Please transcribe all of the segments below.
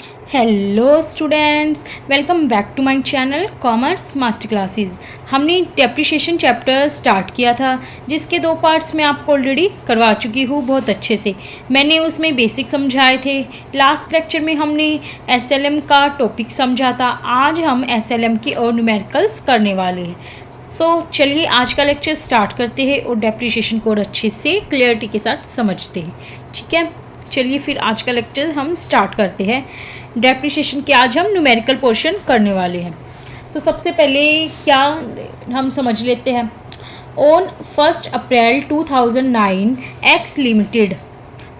Hello students, welcome back to my channel commerce master classes. हमने depreciation chapter start किया था, जिसके 2 parts मैं आपको ऑलरेडी करवा चुकी हूँ बहुत अच्छे से। मैंने उसमें बेसिक समझाए थे। लास्ट लेक्चर में हमने एसएलएम का टॉपिक समझा था। आज हम एसएलएम की और न्यूमेरिकल्स करने वाले हैं। चलिए आज का लेक्चर स्टार्ट करते हैं और डेप्रिसिएशन को और अच्छे से क्लियरिटी के साथ समझते हैं। ठीक है, चलिए फिर आज का लेक्चर हम स्टार्ट करते हैं। डेप्रिसिएशन के आज हम न्यूमेरिकल पोर्शन करने वाले हैं। सबसे पहले क्या हम समझ लेते हैं। ऑन 1 अप्रैल 2009 एक्स लिमिटेड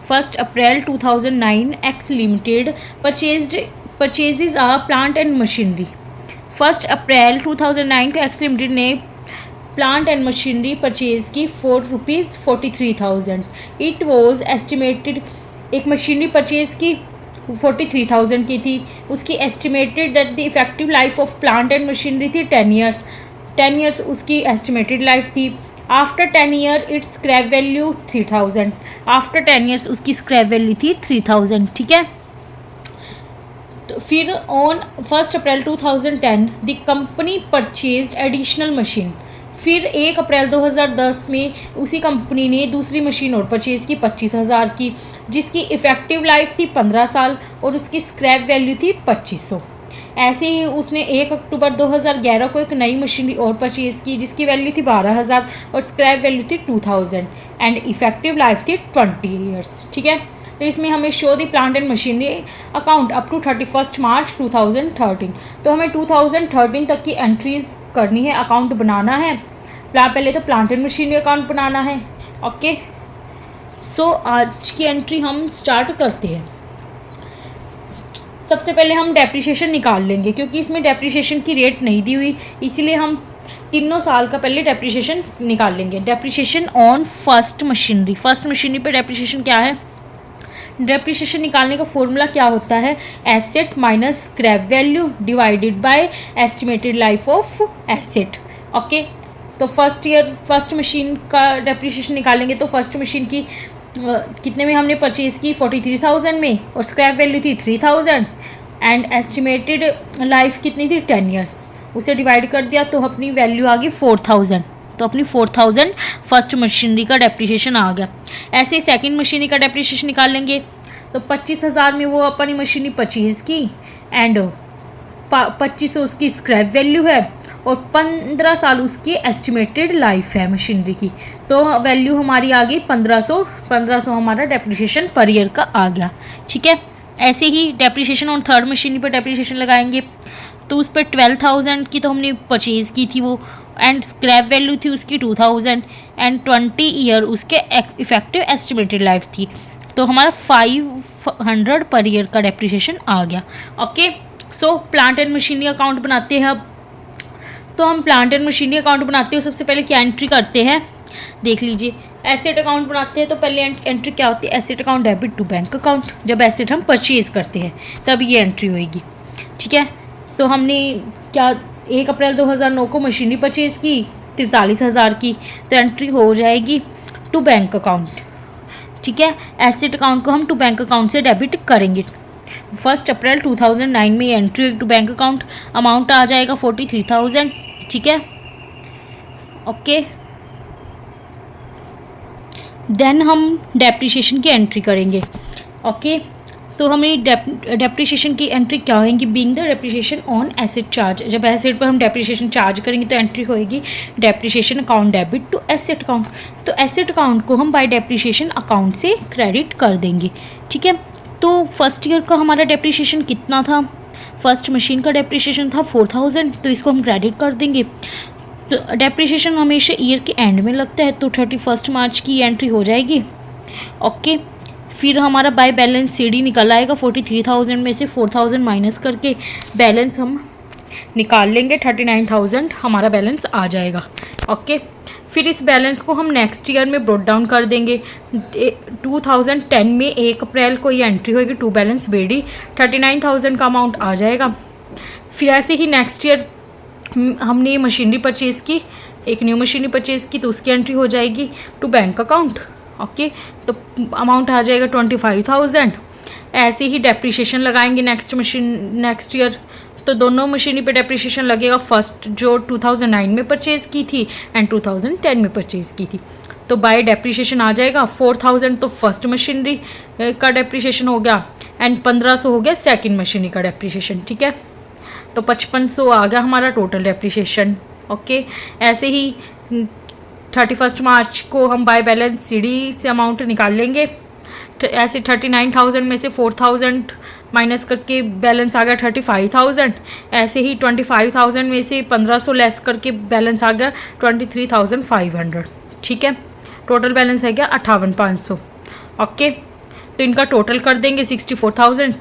1 अप्रैल 2009 x limited purchases a plant and machinery. 1 अप्रैल 2009 को एक्स लिमिटेड ने प्लांट एंड मशीनरी परचेज की ₹43,000। इट वॉज एस्टिमेटेड, एक मशीनरी परचेज की 43,000 की थी। उसकी estimated that the effective life of plant and machinery थी 10 ईयर्स उसकी एस्टिमेटेड लाइफ थी। After 10 year it's scrap value 3,000। After 10 years उसकी स्क्रैप वैल्यू थी 3,000। ठीक है, तो फिर on 1 April 2010 the company purchased additional machine. फिर 1 अप्रैल 2010 में उसी कंपनी ने दूसरी मशीन और परचेज़ की 25,000 की, जिसकी इफ़ेक्टिव लाइफ थी 15 साल और उसकी स्क्रैप वैल्यू थी 2,500। ऐसे ही उसने 1 अक्टूबर 2011 को एक नई मशीनरी और परचेज़ की, जिसकी वैल्यू थी 12,000 और स्क्रैप वैल्यू थी 2,000 एंड इफ़ेक्टिव लाइफ थी 20 ईयर्स। ठीक है, तो इसमें हमें show the plant and machinery account up to 31 March 2013। तो हमें 2013 तक की एंट्रीज करनी है, अकाउंट बनाना है। पहले तो प्लांट एंड मशीनरी अकाउंट बनाना है। ओके, आज की एंट्री हम स्टार्ट करते हैं। सबसे पहले हम डेप्रिसिएशन निकाल लेंगे, क्योंकि इसमें डेप्रिसिएशन की रेट नहीं दी हुई, इसीलिए हम तीनों साल का पहले डेप्रिसिएशन निकाल लेंगे। डेप्रिसिएशन ऑन फर्स्ट मशीनरी पे डेप्रिसिएशन क्या है। डेप्रिसिएशन निकालने का फॉर्मूला क्या होता है, asset minus scrap value divided by estimated life of asset. Okay, तो फर्स्ट मशीन का डेप्रिसिएशन निकालेंगे तो फर्स्ट मशीन की कितने में हमने परचेज़ की 43,000 में और स्क्रैप वैल्यू थी 3,000 एंड एस्टिमेटेड लाइफ कितनी थी 10 ईयर्स। उसे डिवाइड कर दिया तो अपनी वैल्यू आ गई 4,000। तो अपनी 4,000 फर्स्ट मशीनरी का डेप्रिसिएशन आ गया। ऐसे ही सेकेंड मशीनरी का डेप्रिसिएशन निकाल लेंगे तो 25,000 में वो अपनी मशीनरी परचेज़ की एंड 2,500 उसकी स्क्रैप वैल्यू है और 15 साल उसकी एस्टिमेटेड लाइफ है मशीनरी की। तो वैल्यू हमारी आ गई 1500 हमारा डेप्रिसिएशन पर ईयर का आ गया। ठीक है, ऐसे ही डेप्रिसिएशन ऑन थर्ड मशीनरी पर डेप्रिसिएशन लगाएंगे तो उस पर 12,000 की तो हमने परचेज़ की थी वो, एंड स्क्रैप वैल्यू थी उसकी 2,000 एंड 20 ईयर उसके इफेक्टिव एस्टिमेटेड लाइफ थी। तो हमारा 500 पर ईयर का डेप्रिसिएशन आ गया। Okay, plant and machinery account बनाते हैं। अब तो हम प्लांट एंड मशीनरी अकाउंट बनाते हैं, सबसे पहले क्या एंट्री करते हैं देख लीजिए। एसेट अकाउंट बनाते हैं तो पहले एंट्री क्या होती है, asset account debit to bank account. जब एसेट हम परचेज़ करते हैं तब ये एंट्री होएगी। ठीक है, तो हमने क्या 1 अप्रैल 2009 को मशीनरी परचेज़ की 43,000 की, तो एंट्री हो जाएगी टू बैंक अकाउंट। ठीक है, एसेट अकाउंट को हम टू बैंक अकाउंट से डेबिट करेंगे। 1 अप्रैल 2009 में entry to bank account, amount आ जाएगा 43,000। ठीक है, ओके, देन हम डेप्रिसिएशन की एंट्री करेंगे। ओके, तो हमें डेप्रिसिएशन की एंट्री क्या होगी, being the depreciation on asset charge. जब एसेट पर हम डेप्रिसिएशन चार्ज करेंगे तो एंट्री होएगी depreciation account debit to asset account. तो एसेट अकाउंट को हम बाय डेप्रिसिएशन अकाउंट से क्रेडिट कर देंगे। ठीक है, तो फर्स्ट ईयर का हमारा डेप्रिसिएशन कितना था, फर्स्ट मशीन का डेप्रिसिएशन था 4,000, तो इसको हम क्रेडिट कर देंगे। तो डेप्रिसिएशन हमेशा ईयर के एंड में लगता है, तो 31 मार्च की एंट्री हो जाएगी। ओके, फिर हमारा बाय बैलेंस सीडी निकल आएगा। 43,000 में से 4,000 माइनस करके बैलेंस हम निकाल लेंगे, 39,000 हमारा बैलेंस आ जाएगा। ओके, फिर इस बैलेंस को हम नेक्स्ट ईयर में ब्रॉट डाउन कर देंगे। 2010 में 1 अप्रैल को ये एंट्री होगी टू बैलेंस बेडी, 39,000 का अमाउंट आ जाएगा। फिर ऐसे ही नेक्स्ट ईयर हमने मशीनरी परचेज़ की, एक न्यू मशीनरी परचेज़ की, तो उसकी एंट्री हो जाएगी टू बैंक अकाउंट। ओके, तो अमाउंट आ जाएगा 25,000 ऐसे ही डेप्रिसिएशन लगाएंगे नेक्स्ट ईयर। तो दोनों मशीनरी पे डेप्रिसिएशन लगेगा, फर्स्ट जो 2009 में परचेज़ की थी एंड 2010 में परचेज़ की थी। तो बाय डेप्रिसिएशन आ जाएगा 4000 तो फर्स्ट मशीनरी का डेप्रिसिएशन हो गया एंड 1500 हो गया सेकंड मशीनरी का डेप्रिसिएशन। ठीक है, तो 5500 आ गया हमारा टोटल डेप्रिसिएशन। ओके, ऐसे ही 31 मार्च को हम बाय बैलेंस सीडी से अमाउंट निकाल लेंगे। ऐसे 39,000 में से 4,000 माइनस करके बैलेंस आ गया 35,000। ऐसे ही 25,000 में से 1500 लेस करके बैलेंस आ गया 23,500। ठीक है, टोटल बैलेंस है गया 58,500। ओके, तो इनका टोटल कर देंगे 64,000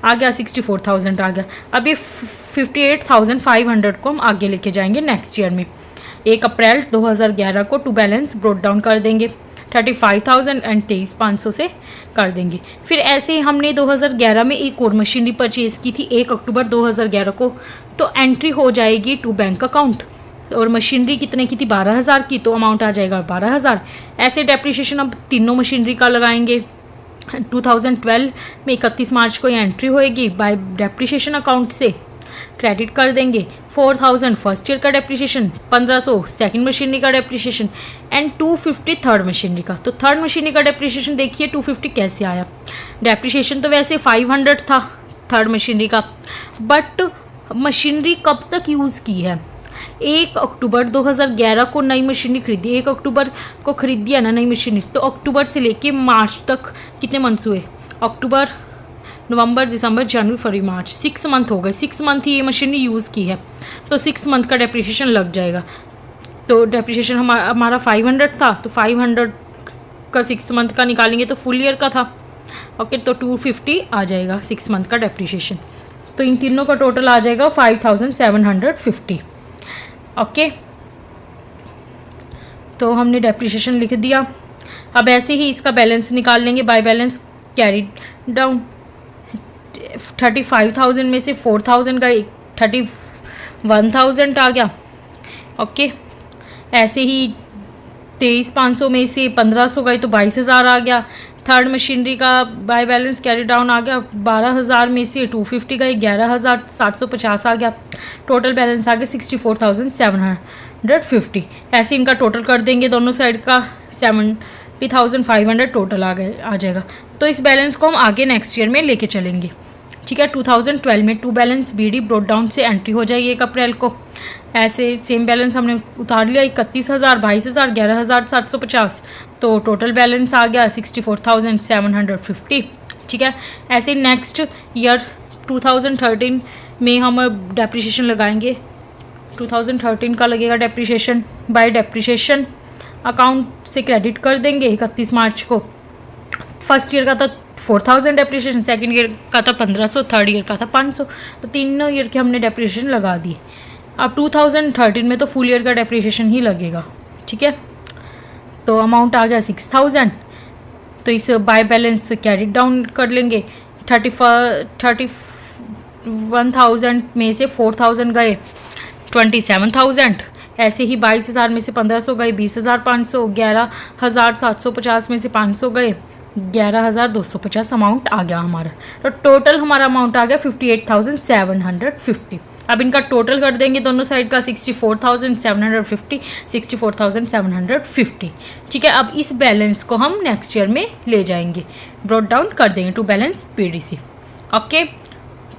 आ गया, 64,000 आ गया। अब ये 58,500 को हम आगे लेके जाएंगे नेक्स्ट ईयर में। 1 अप्रैल 2011 को टू बैलेंस ब्रोड डाउन कर देंगे 35,000 एंड 23,500 से कर देंगे। फिर ऐसे ही हमने 2011 में एक और मशीनरी परचेज़ की थी 1 अक्टूबर 2011 को, तो एंट्री हो जाएगी टू बैंक अकाउंट। और मशीनरी कितने की थी 12,000 की, तो अमाउंट आ जाएगा 12,000। ऐसे डेप्रिसिएशन अब तीनों मशीनरी का लगाएंगे। 2012 में 31 मार्च को ये एंट्री होएगी, बाय डेप्रिसिएशन अकाउंट से क्रेडिट कर देंगे 4,000 फर्स्ट ईयर का डेप्रिसिएशन, 1500 सेकंड मशीनरी का डेप्रिसिएशन एंड 250 थर्ड मशीनरी का। तो थर्ड मशीनरी का डेप्रिसिएशन देखिए 250 कैसे आया। डेप्रिसिएशन तो वैसे 500 था थर्ड मशीनरी का, बट मशीनरी कब तक यूज़ की है, 1 अक्टूबर 2011 को नई मशीनरी खरीदी। 1 अक्टूबर को खरीदी है ना नई मशीनरी, तो अक्टूबर से लेके मार्च तक कितने मंथ्स हुए, अक्टूबर नवंबर दिसंबर जनवरी फरवरी मार्च, 6 मंथ हो गए। 6 मंथ ही ये मशीनरी यूज़ की है, तो 6 मंथ का डेप्रिसिएशन लग जाएगा। तो डेप्रिसिएशन हमारा 500 था, तो 500 का 6 मंथ का निकालेंगे तो फुल ईयर का था। ओके, तो 250 आ जाएगा 6 मंथ का डेप्रिसिएशन। तो इन तीनों का टोटल आ जाएगा 5,750। ओके, तो हमने डेप्रिसिएशन लिख दिया। अब ऐसे ही इसका बैलेंस निकाल लेंगे, बाय बैलेंस कैरी डाउन। 35,000 में से 4,000 गए, 31,000 आ गया। ओके, ऐसे ही 23,500 में से 1500 गए तो 22,000 आ गया। थर्ड मशीनरी का बाय बैलेंस कैरी डाउन आ गया, 12,000 में से 250 गए, 11,750 आ गया। टोटल बैलेंस आ गया 64,750। ऐसे इनका टोटल कर देंगे दोनों साइड का, 70,500 टोटल आ जाएगा। तो इस बैलेंस को हम आगे नेक्स्ट ईयर में लेके चलेंगे। ठीक है, 2012 में to balance BD brought down से एंट्री हो जाएगी 1 अप्रैल को। ऐसे सेम बैलेंस हमने उतार लिया 31,000, 22,000, 11,750। तो टोटल बैलेंस आ गया 64,750। ठीक है, ऐसे नेक्स्ट ईयर 2013 में हम डेप्रिसिएशन लगाएंगे। 2013 का लगेगा डेप्रिसिएशन, बाय डेप्रिसिएशन अकाउंट से क्रेडिट कर देंगे 31 मार्च को। फर्स्ट ईयर का था 4,000 डेप्रिसिएशन, सेकेंड ईयर का था 1500, थर्ड ईयर का था 500। तो तीनों ईयर के हमने डेप्रिसिएशन लगा दी। अब 2013 में तो फुल ईयर का डेप्रिसिएशन ही लगेगा। ठीक है, तो अमाउंट आ गया 6,000। तो इस बाय बैलेंस क्रेडिट डाउन कर लेंगे। 31,000 में से 4,000 गए, 27,000। ऐसे ही 22,000 में से 1500 गए, 20,500। 11,750 में से 500 गए, 11,250 अमाउंट आ गया हमारा। तो टोटल हमारा अमाउंट आ गया 58,750। अब इनका टोटल कर देंगे दोनों साइड का, 64,750, 64,750। ठीक है, अब इस बैलेंस को हम नेक्स्ट ईयर में ले जाएंगे, ब्रॉट डाउन कर देंगे टू बैलेंस पीडीसी। ओके,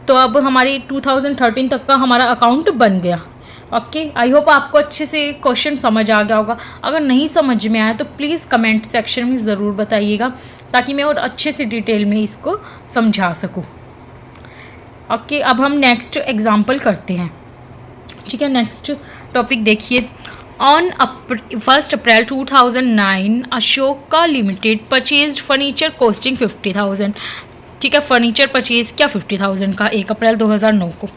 तो अब हमारी 2013 तक का हमारा अकाउंट बन गया। ओके, आई होप आपको अच्छे से क्वेश्चन समझ आ गया होगा। अगर नहीं समझ में आया तो प्लीज़ कमेंट सेक्शन में ज़रूर बताइएगा, ताकि मैं और अच्छे से डिटेल में इसको समझा सकूं। ओके, अब हम नेक्स्ट एग्जांपल करते हैं। ठीक है, नेक्स्ट टॉपिक देखिए। ऑन 1 अप्रैल 2009 Ashoka limited purchased furniture costing 50,000। ठीक है, फर्नीचर परचेज़ किया 50,000 का 1 अप्रैल 2009 को।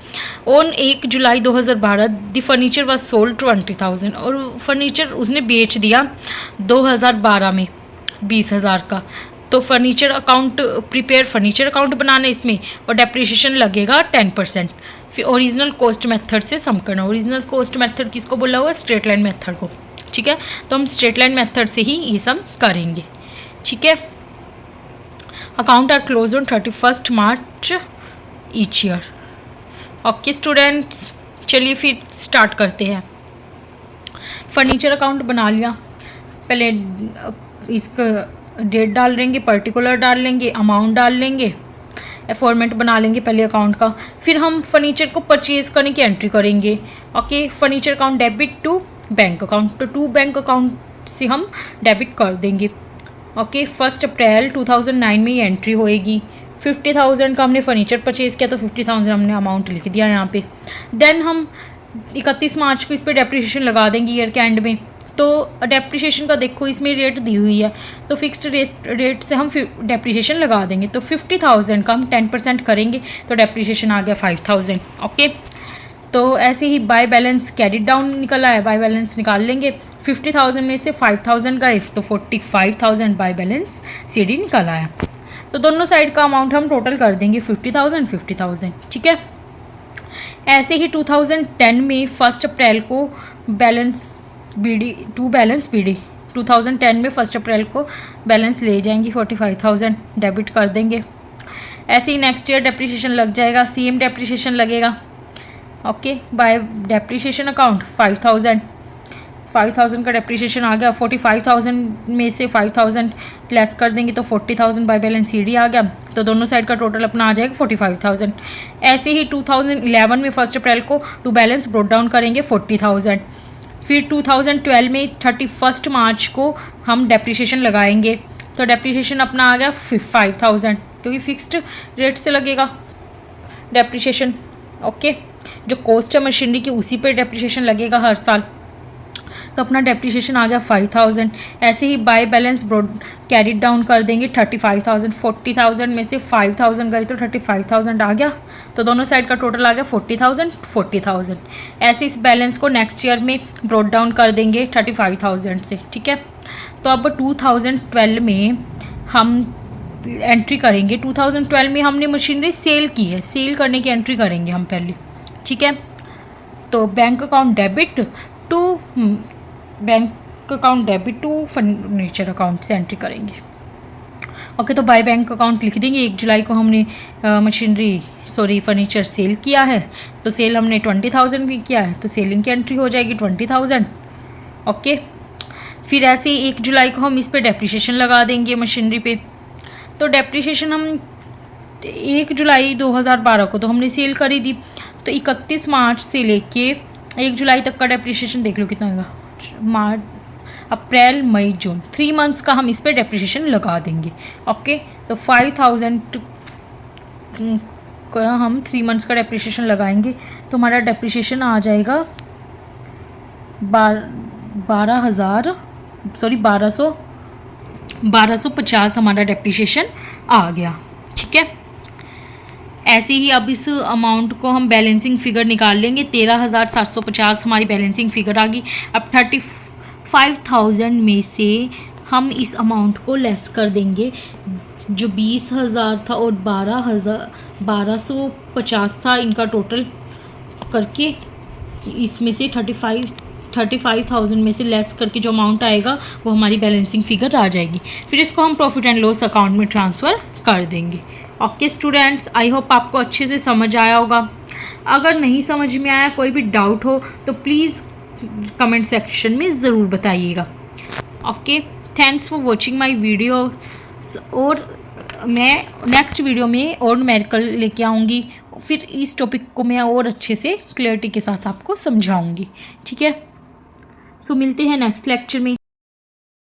On 1 July 2012 the furniture was sold 20,000, और फर्नीचर उसने बेच दिया 2012 में 20,000 का। तो furniture account prepare furniture account बनाना इसमें, और डेप्रिसिएशन लगेगा 10%। फिर ओरिजिनल कॉस्ट मेथड से सम करना। ओरिजिनल कॉस्ट मेथड किसको बोला हुआ है, स्ट्रेट लाइन मेथड को। ठीक है, तो हम स्ट्रेट लाइन मेथड से ही ये सम करेंगे। ठीक है, account are close on 31 March each year. Okay students, चलिए फिर स्टार्ट करते हैं। फर्नीचर अकाउंट बना लिया, पहले इसका डेट डाल लेंगे, पर्टिकुलर डाल लेंगे, अमाउंट डाल लेंगे, फॉर्मेट बना लेंगे पहले अकाउंट का। फिर हम फर्नीचर को परचेज करने की एंट्री करेंगे। Okay, furniture account debit to bank account, तो टू बैंक अकाउंट से हम डेबिट कर देंगे। ओके, 1 अप्रैल 2009 में ये एंट्री होएगी। 50,000 का हमने फर्नीचर परचेज़ किया तो 50,000 हमने अमाउंट लिख दिया यहाँ पे। देन हम 31 मार्च को इस पर डेप्रिसिएशन लगा देंगे ईयर के एंड में। तो डेप्रिसिएशन का देखो इसमें रेट दी हुई है, तो फिक्स्ड रेट से हम डेप्रिसिएशन लगा देंगे। तो 50,000 का हम 10% करेंगे तो डेप्रिसिएशन आ गया 5,000। ओके, तो ऐसे ही बाय बैलेंस कैरिड डाउन निकला है, बाय बैलेंस निकाल लेंगे। 50,000 में से 5,000 गए तो 45,000 बाय बैलेंस CD निकला है। तो दोनों साइड का अमाउंट हम टोटल कर देंगे 50,000 50,000, ठीक है। ऐसे ही 2010 में 1 अप्रैल को बैलेंस BD 2010 में 1 अप्रैल को बैलेंस ले जाएंगे, 45,000 डेबिट कर देंगे। ऐसे ही नेक्स्ट ईयर डेप्रिसिएशन लग जाएगा, सेम डेप्रिसिएशन लगेगा। ओके, बाय डेप्रिसिएशन अकाउंट 5,000 का डेप्रिसिएशन आ गया। 45,000 में से 5,000 लेस कर देंगे तो 40,000 बाय बैलेंस CD आ गया। तो दोनों साइड का टोटल अपना आ जाएगा 45,000। ऐसे ही 2011 में 1 अप्रैल को टू बैलेंस ब्रोट डाउन करेंगे 40,000। फिर 2012 में 31 मार्च को हम डेप्रिसिएशन लगाएंगे, तो डेप्रिसिएशन अपना आ गया 5,000, क्योंकि फिक्स्ड रेट से लगेगा डेप्रिसिएशन। ओके, जो कॉस्ट है मशीनरी की उसी पे डेप्रिसिएशन लगेगा हर साल, तो अपना डेप्रिसिएशन आ गया 5,000। ऐसे ही by balance brought carried down कर देंगे 35,000। 40,000 में से 5,000 गए तो 35,000 आ गया, तो दोनों साइड का टोटल आ गया 40,000। ऐसे इस बैलेंस को नेक्स्ट ईयर में ब्रोड डाउन कर देंगे 35,000 से, ठीक है। तो अब 2012 में हम एंट्री करेंगे। 2012 में हमने मशीनरी सेल की है, सेल करने की एंट्री करेंगे हम पहले, ठीक है। तो bank account debit to furniture account से एंट्री करेंगे। ओके, तो बाय बैंक अकाउंट लिख देंगे। 1 जुलाई को हमने फर्नीचर सेल किया है, तो सेल हमने 20,000 भी किया है, तो सेलिंग की एंट्री हो जाएगी 20,000। ओके, फिर ऐसे ही 1 जुलाई को हम इस पे डेप्रिसिएशन लगा देंगे मशीनरी पे। तो डेप्रिसिएशन हम 1 जुलाई 2012 को तो हमने सेल करी दी, तो 31 मार्च से लेके 1 जुलाई तक का डेप्रिसिएशन देख लो कितना होगा। मार्च, अप्रैल, मई, जून, 3 मंथ्स का हम इस पर डेप्रिसिएशन लगा देंगे। ओके, तो 5,000 का हम 3 मंथ्स का डेप्रिसिएशन लगाएंगे, तो हमारा डेप्रिसिएशन आ जाएगा 1250 हमारा डेप्रिसिएशन आ गया, ठीक है। ऐसे ही अब इस अमाउंट को हम बैलेंसिंग फिगर निकाल लेंगे। 13,750 हमारी बैलेंसिंग फिगर आ गई। अब 35,000 में से हम इस अमाउंट को लेस कर देंगे, जो 20,000 था और 1250 था, इनका टोटल करके इसमें से 35,000 में से लेस करके जो अमाउंट आएगा वो हमारी बैलेंसिंग फिगर आ जाएगी। फिर इसको हम प्रॉफिट एंड लॉस अकाउंट में ट्रांसफ़र कर देंगे। ओके स्टूडेंट्स, आई होप आपको अच्छे से समझ आया होगा। अगर नहीं समझ में आया, कोई भी डाउट हो तो प्लीज़ कमेंट सेक्शन में ज़रूर बताइएगा। Okay, thanks for watching my video, और मैं नेक्स्ट वीडियो में और न्यूमेरिकल लेके आऊँगी, फिर इस टॉपिक को मैं और अच्छे से क्लैरिटी के साथ आपको समझाऊँगी, ठीक है। सो मिलते हैं नेक्स्ट लेक्चर में।